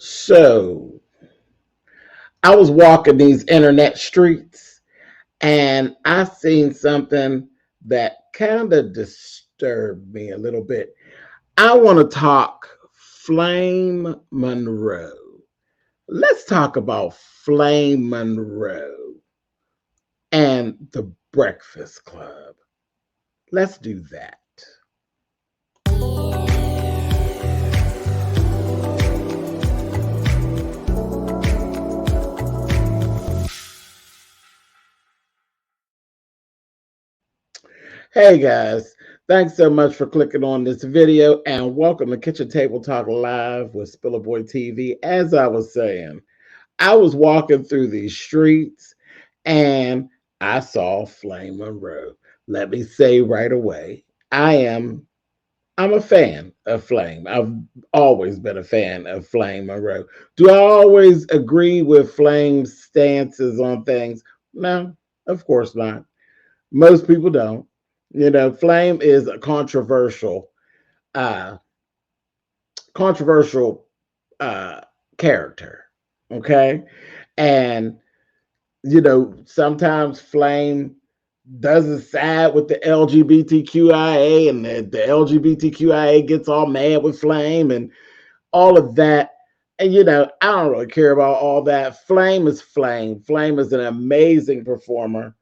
So I was walking these internet streets and I seen something that kind of disturbed me a little bit. I want to talk Flame Monroe. Let's talk about Flame Monroe and the Breakfast Club. Let's do that. Hey guys, thanks so much for clicking on this video and welcome to Kitchen Table Talk Live with SpillitBoy TV. As I was saying, I was walking through these streets and I saw Flame Monroe. Let me say right away, I'm a fan of Flame. I've always been a fan of Flame Monroe. Do I always agree with Flame's stances on things? No, of course not. Most people don't. Flame is a uh, controversial uh, character. Okay, and sometimes Flame doesn't side with the LGBTQIA, and the LGBTQIA gets all mad with Flame and all of that. And I don't really care about all that. Flame is Flame. Flame is an amazing performer.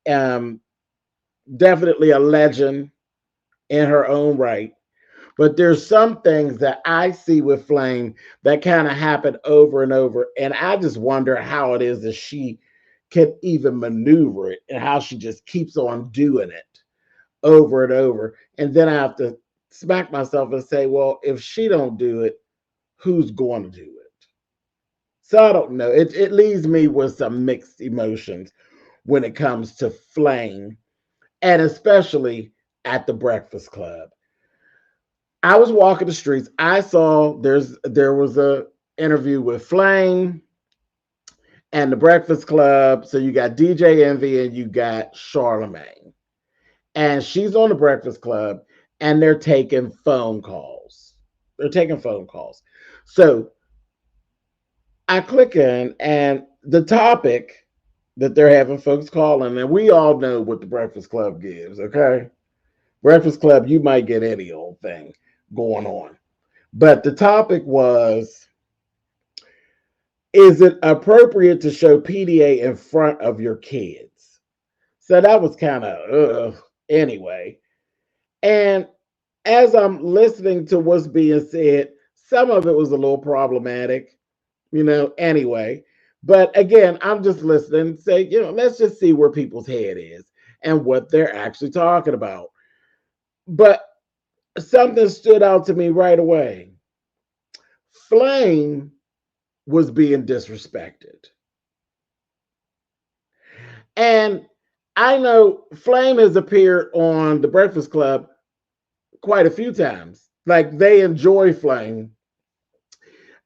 Um, Definitely a legend in her own right. But there's some things that I see with Flame that kind of happen over and over. And I just wonder how it is that she can even maneuver it and how she just keeps on doing it over and over. And then I have to smack myself and say, well, if she don't do it, who's going to do it? So I don't know. It leaves me with some mixed emotions when it comes to Flame, and especially at the Breakfast Club. I was walking the streets. I saw there was a interview with Flame and the Breakfast Club. So you got DJ Envy and you got Charlemagne. And she's on the Breakfast Club and they're taking phone calls. They're taking phone calls. So I click in and the topic that they're having folks calling, and we all know what the Breakfast Club gives, okay? Breakfast Club, you might get any old thing going on. But the topic was, is it appropriate to show PDA in front of your kids? So that was kind of anyway. And as I'm listening to what's being said, some of it was a little problematic, anyway. But again, I'm just listening, say, let's just see where people's head is and what they're actually talking about. But something stood out to me right away. Flame was being disrespected. And I know Flame has appeared on the Breakfast Club quite a few times. Like, they enjoy Flame.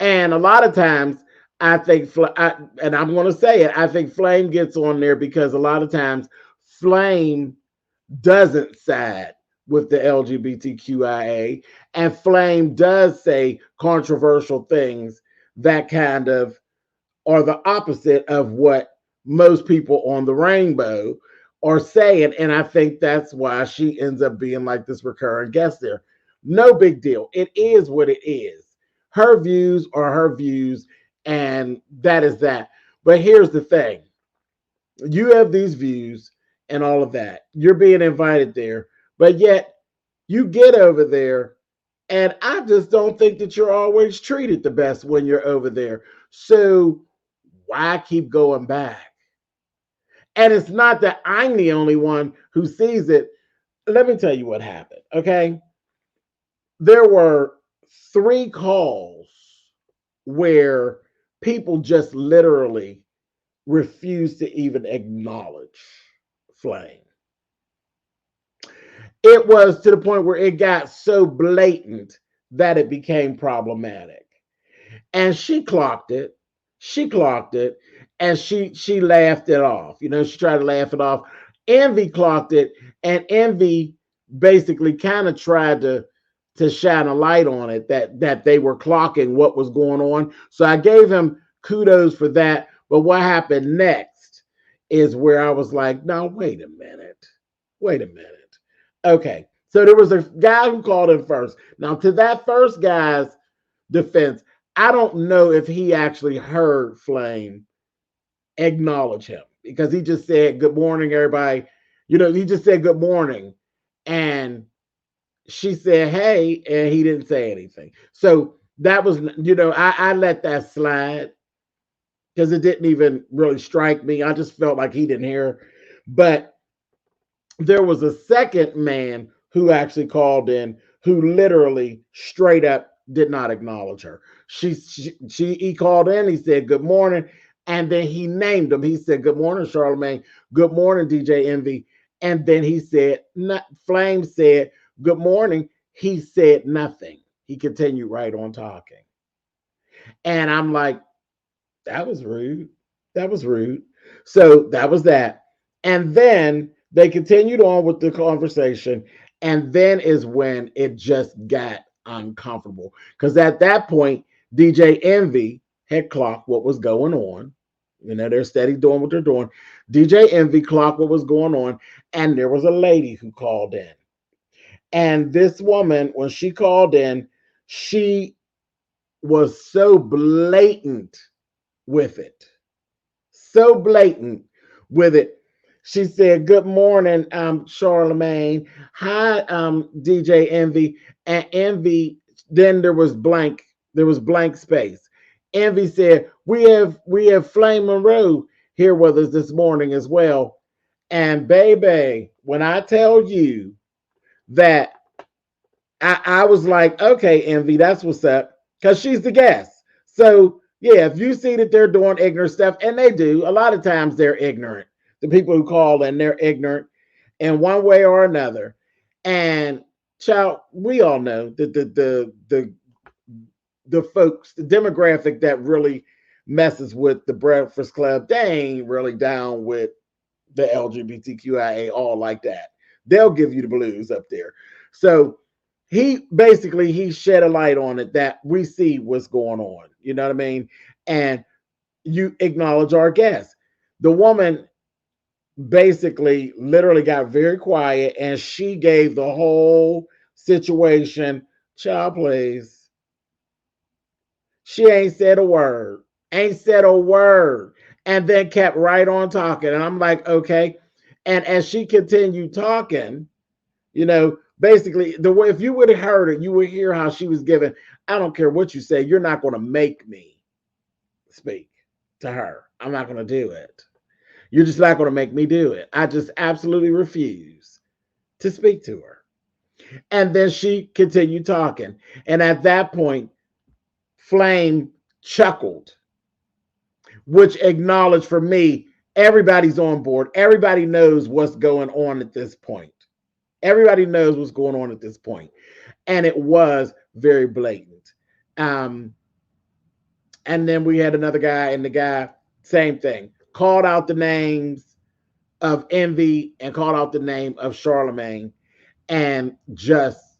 And a lot of times, I think, and I'm going to say it, I think Flame gets on there because a lot of times Flame doesn't side with the LGBTQIA, and Flame does say controversial things that kind of are the opposite of what most people on the rainbow are saying. And I think that's why she ends up being like this recurring guest there. No big deal. It is what it is. Her views are her views, and that is that. But here's the thing. You have these views and all of that. You're being invited there, but yet you get over there, and I just don't think that you're always treated the best when you're over there. So why keep going back? And it's not that I'm the only one who sees it. Let me tell you what happened, okay? There were 3 calls where people just literally refused to even acknowledge Flame. It was to the point where it got so blatant that it became problematic. And she clocked it. She clocked it, and she laughed it off. She tried to laugh it off. Envy clocked it, and Envy basically kind of tried to to shine a light on it, that they were clocking what was going on. So I gave him kudos for that. But what happened next is where I was like, no, wait a minute. Wait a minute. Okay. So there was a guy who called in first. Now, to that first guy's defense, I don't know if he actually heard Flame acknowledge him, because he just said, good morning, everybody. He just said good morning. And she said, hey, and he didn't say anything. So that was, I let that slide because it didn't even really strike me. I just felt like he didn't hear. But there was a second man who actually called in, who literally straight up did not acknowledge her. He called in, he said, good morning. And then he named him. He said, good morning, Charlamagne. Good morning, DJ Envy. And then he said, Flame said, good morning. He said nothing. He continued right on talking. And I'm like, that was rude. That was rude. So that was that. And then they continued on with the conversation. And then is when it just got uncomfortable. Because at that point, DJ Envy had clocked what was going on. They're steady doing what they're doing. DJ Envy clocked what was going on. And there was a lady who called in. And this woman, when she called in, she was so blatant with it. So blatant with it. She said, good morning, Charlamagne. Hi, DJ Envy. And Envy, then there was blank space. Envy said, we have Flame Monroe here with us this morning as well. And baby, when I tell you that I was like, okay, Envy, that's what's up, because she's the guest. So yeah, if you see that they're doing ignorant stuff, and they do, a lot of times they're ignorant. The people who call in, they're ignorant in one way or another. And child, we all know that the folks, the demographic that really messes with the Breakfast Club, they ain't really down with the LGBTQIA all like that. They'll give you the blues up there. So he shed a light on it, that we see what's going on. You know what I mean? And you acknowledge our guest. The woman basically literally got very quiet, and she gave the whole situation, child, please. She ain't said a word. Ain't said a word. And then kept right on talking. And I'm like, okay. And as she continued talking, basically, the way, if you would have heard it, you would hear how she was giving, I don't care what you say, you're not going to make me speak to her. I'm not going to do it. You're just not going to make me do it. I just absolutely refuse to speak to her. And then she continued talking. And at that point, Flame chuckled, which acknowledged for me, everybody's on board. Everybody knows what's going on at this point. Everybody knows what's going on at this point. And it was very blatant. And then we had another guy, and the guy, same thing, called out the names of Envy and called out the name of Charlamagne, and just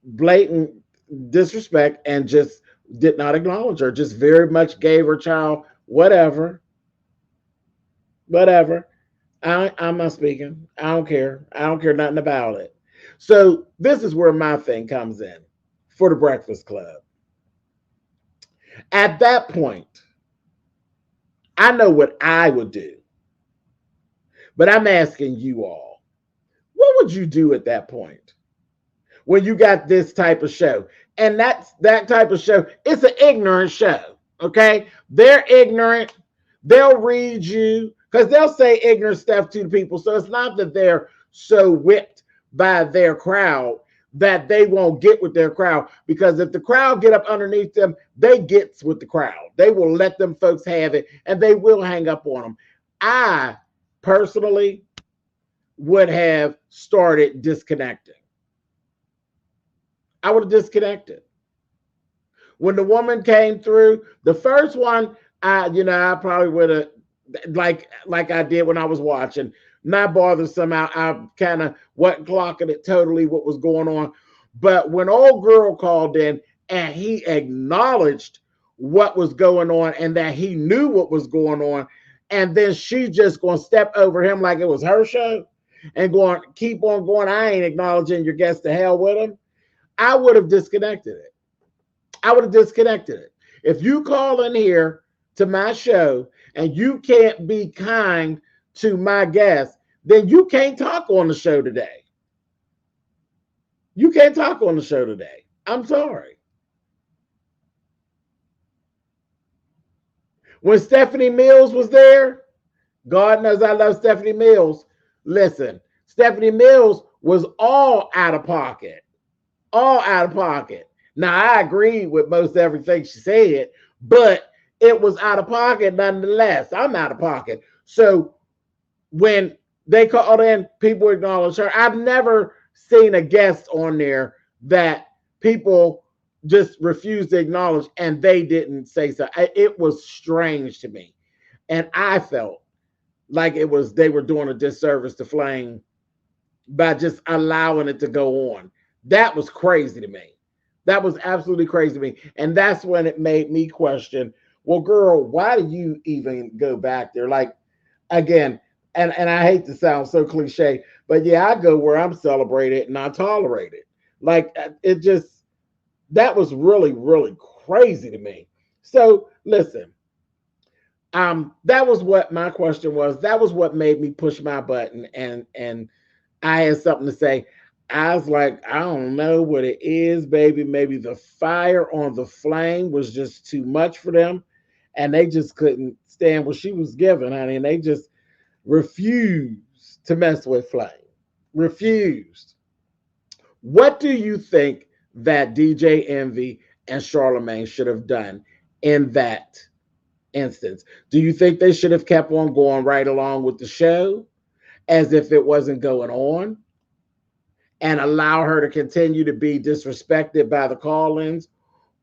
blatant disrespect, and just did not acknowledge her. Just very much gave her child whatever. I'm not speaking. I don't care. I don't care nothing about it. So this is where my thing comes in for the Breakfast Club. At that point, I know what I would do, but I'm asking you all, what would you do at that point when you got this type of show? And that type of show, it's an ignorant show, okay? They're ignorant. They'll read you, because they'll say ignorant stuff to the people. So it's not that they're so whipped by their crowd that they won't get with their crowd, because if the crowd get up underneath them, they get with the crowd. They will let them folks have it, and they will hang up on them. I personally would have started disconnecting. I would have disconnected. When the woman came through, the first one, I probably would have, like I did when I was watching, not bothered somehow. I kind of wasn't clocking it totally what was going on. But when old girl called in and he acknowledged what was going on and that he knew what was going on, and then she just gonna step over him like it was her show and going keep on going, I ain't acknowledging your guest, to hell with him, I would have disconnected it. I would have disconnected it. If you call in here to my show and you can't be kind to my guest, then you can't talk on the show today. You can't talk on the show today. I'm sorry. When Stephanie Mills was there, God knows I love Stephanie Mills. Listen, Stephanie Mills was all out of pocket. All out of pocket. Now, I agree with most everything she said, but it was out of pocket nonetheless. I'm out of pocket. So when they called in, people acknowledge her. I've never seen a guest on there that people just refused to acknowledge and they didn't say so. It was strange to me. And I felt like it was they were doing a disservice to Flame by just allowing it to go on. That was crazy to me. That was absolutely crazy to me. And that's when it made me question, well, girl, why do you even go back there? Like, again, and I hate to sound so cliche, but yeah, I go where I'm celebrated and I tolerate it. Like, it just, that was really, really crazy to me. So listen, that was what my question was. That was what made me push my button, and I had something to say. I was like, I don't know what it is, baby. Maybe the fire on the flame was just too much for them, and they just couldn't stand what she was giving, honey. And they just refused to mess with Flame. Refused. What do you think that DJ Envy and Charlemagne should have done in that instance? Do you think they should have kept on going right along with the show as if it wasn't going on and allow her to continue to be disrespected by the call-ins?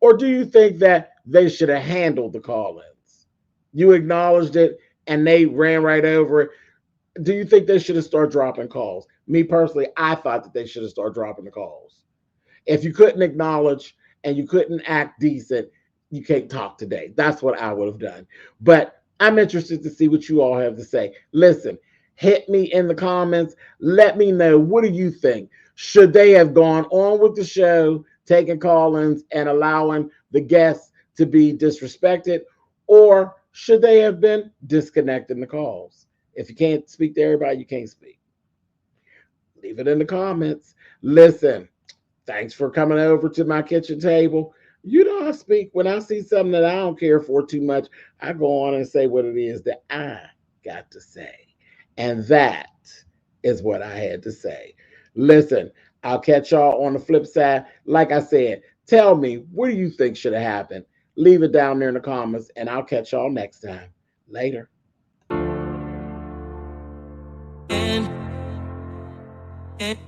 Or do you think that they should have handled the call-ins? You acknowledged it and they ran right over it. Do you think they should have started dropping calls? Me personally, I thought that they should have started dropping the calls. If you couldn't acknowledge and you couldn't act decent, you can't talk today. That's what I would have done. But I'm interested to see what you all have to say. Listen, hit me in the comments. Let me know, what do you think? Should they have gone on with the show, taking call-ins and allowing the guests to be disrespected? Or should they have been disconnecting the calls? If you can't speak to everybody, you can't speak. Leave it in the comments. Listen, thanks for coming over to my kitchen table. You know, I speak when I see something that I don't care for too much. I go on and say what it is that I got to say. And that is what I had to say. Listen, I'll catch y'all on the flip side. Like I said, tell me, what do you think should have happened? Leave it down there in the comments, and I'll catch y'all next time. Later. And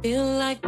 feel like